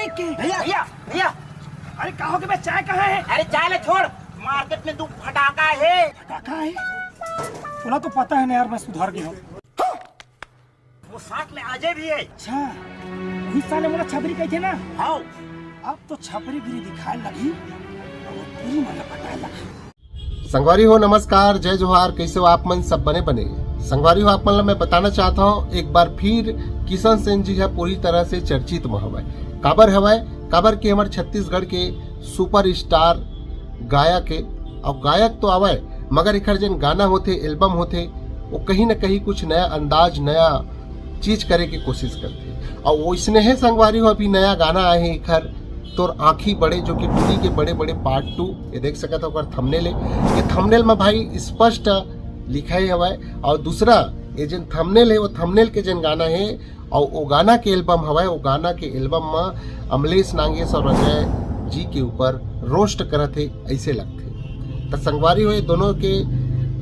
एक के। भैया भैया भैया, अरे कहो कि बे चाय कहाँ है? अरे चाय ले छोड़, मार्केट में तू फटाका है। फटाका है? तुला तो पता है ना यार, मैं सुधर गया हूँ। वो साथ में अजय भी है। अच्छा, वही साले मोला छपरी कहते ना। हाँ, अब तो छपरी गिरी दिखाए लगी और वो पूरी मला पटाए लगी। संगवारी हो नमस्कार, जय जोहार। कैसे हो आप मन सब बने बने। संगवारी हो आप मन मैं बताना चाहता हूँ एक बार फिर किशन सेन जी है पूरी तरह से चर्चित में हवाए। काबर के हमारे छत्तीसगढ़ के सुपर स्टार गायक है। और गायक तो आवे मगर एकर जन गाना होते, एल्बम होते, वो कहीं न कहीं कुछ नया अंदाज, नया चीज करे की कोशिश करते। और वो इसने है संगवारी हो अभी नया गाना आए हैं इखर तोर आँखी बड़े, जो कि टूरी के बड़े बड़े पार्ट 2 ये देख सकता हो थंबनेल है। ये थंबनेल में भाई स्पष्ट लिखा है हवा। और दूसरा ये जन थंबनेल है वो थंबनेल के जन गाना है और वो गाना के एल्बम हवा। वो गाना के एल्बम में अमलेश नागेश और अजय जी के ऊपर रोस्ट करत है ऐसे लगते। तो संगवारी हो दोनों के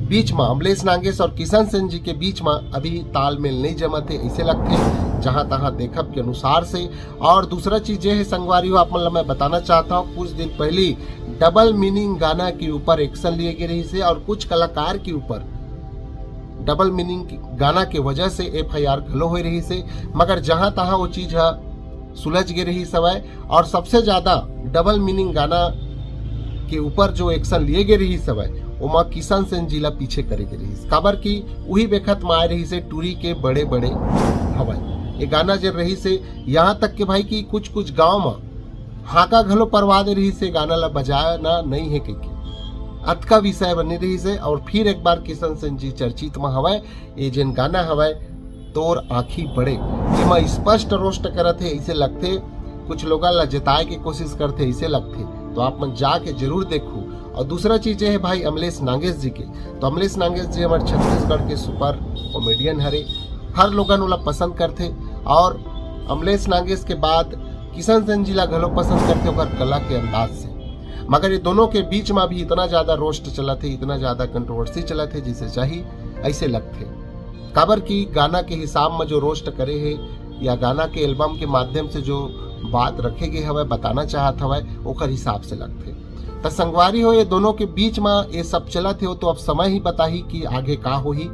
बीच में, अमलेश नागेश और किशन सेन जी के बीच में अभी तालमेल नहीं जमत है ऐसे लगते जहां तहां देखब के अनुसार से। और दूसरा चीज ये है संगवारी हो आप मतलब मैं बताना चाहता हूँ, कुछ दिन पहले डबल मीनिंग गाना के ऊपर एक्शन लिए गए रही से और कुछ कलाकार के ऊपर डबल मीनिंग गाना के वजह से FIR घलो हो रही से। मगर जहां तहां वो चीज सुलझ गई रही सवय। और सबसे ज्यादा डबल मीनिंग गाना के ऊपर जो एक्शन लिए गए रही सवय उमा किशन सेन जिला पीछे करे गए रही। खबर की वही बेखत में आए रही से टूरी के बड़े बड़े हवाई ये गाना जब रही से, यहाँ तक के भाई की कुछ कुछ गांव में हाका घलो परवा दे रही से गाना ला बजाना नहीं है के अत का विषय बनी रही से। और फिर एक बार किशन सेन जी चर्चित में हवाए ये जन गाना हवाए तोर आँखी बड़े एमा स्पष्ट रोस्ट करत है ऐसे लगते, कुछ लोग ला जताए की कोशिश करते ऐसे लगते। तो आप मन जाके जरूर देखो। और दूसरा चीज है भाई अमलेश नागेश जी के, तो अमलेश नागेश जी हमारे छत्तीसगढ़ के सुपर कॉमेडियन हरे, हर लोगन उला पसंद करते। और अमलेश नागेश के बाद किशन सेन जी ला घलो पसंद करते ओकर कला के अंदाज से। मगर ये दोनों के बीच में भी इतना ज्यादा रोस्ट चला थे, इतना ज्यादा कंट्रोवर्सी चला थे जिसे चाहिए ऐसे लगते। काबर की गाना के हिसाब में जो रोस्ट करे है या गाना के एल्बम के माध्यम से जो बात रखे गए हवे बताना चाहत हवे ओकर हिसाब से लगते। तो संगवारी हो ये दोनों के बीच में ये सब चला थे, तो अब समय ही बताही कि आगे का हो ही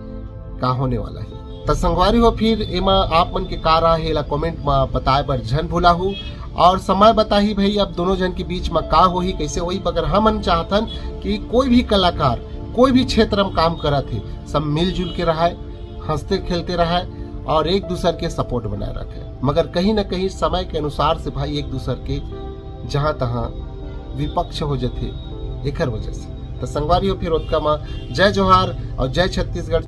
का होने वाला है। तो संगवारी हो फिर एमा आप मन के का रहा है कमेंट में बताए बर झन भूला हूँ। और समय बताही भाई अब दोनों जन के बीच में का हो ही कैसे हो ही। अगर हम चाहतन कि कोई भी कलाकार कोई भी क्षेत्र में काम करा थे सब मिलजुल के रहा, हंसते खेलते रहा और एक दूसरे के सपोर्ट बनाए रखे। मगर कहीं ना कहीं समय के अनुसार से भाई एक दूसरे के जहां तहां विपक्ष हो जाते एकर वजह से। तो संगवारी हो फिर उत्का जय जोहार और जय छत्तीसगढ़।